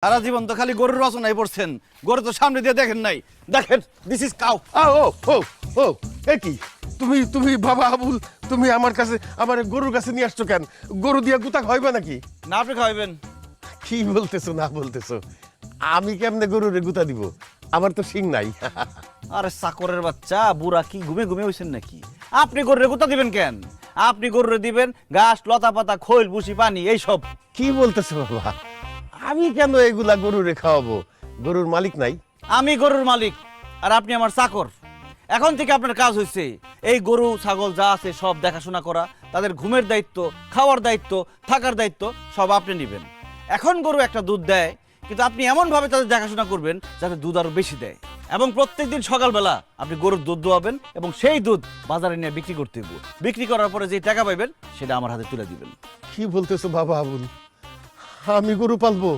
সারা জীবন তো খালি গরুর রচনায় পড়ছেন, গরু তো সামনে দিয়ে দেখেন নাই। দেখেন, দিস ইজ কাউ। ও ও ও এ কি তুমি তুমি বাবা আবুল, তুমি আমার কাছে আমার গরুর কাছে নিয়ে আসছো কেন? গরু দিয়া গুতা খাইবে নাকি? না, আপনি খাওয়াবেন। কি বলতেছো না বলতেছো? আমি কেমনে গরুরে গুতা দিব? আমার তো শিং নাই। আরে চাকরের বাচ্চা, বুড়া কি ঘুমে ঘুমে হইছেন নাকি? আপনি গরুরে কোথা দিবেন কেন? আপনি গরুরে দিবেন ঘাস, লতা পাতা, খৈল, ভুসি, পানি, এইসব। কি বলতেছো বাবা? আমি কেন এগুলা গরুরে খাওয়াবো? গরুর মালিক নাই? আমি গরুর মালিক আর আপনি আমার চাকর। এখন থেকে আপনার কাজ হয়েছে এই গরু ছাগল যা আছে সব দেখাশোনা করা, তাদের ঘুমের দায়িত্ব, খাওয়ার দায়িত্ব, থাকার দায়িত্ব সব আপনি নেবেন। এখন গরু একটা দুধ দেয়, কিন্তু আপনি এমনভাবে তাদের দেখাশোনা করবেন যাতে দুধ আরো বেশি দেয়। এবং প্রত্যেকদিন সকালবেলা আপনি গরুর দুধ দোয়াবেন এবং সেই দুধ বাজারে নিয়ে বিক্রি করতে হবে। বিক্রি করার পরে যে টাকা পাইবেন সেটা আমার হাতে তুলে দিবেন। কি বলতেছো বাবা আবুল? আমি গরু পালবো?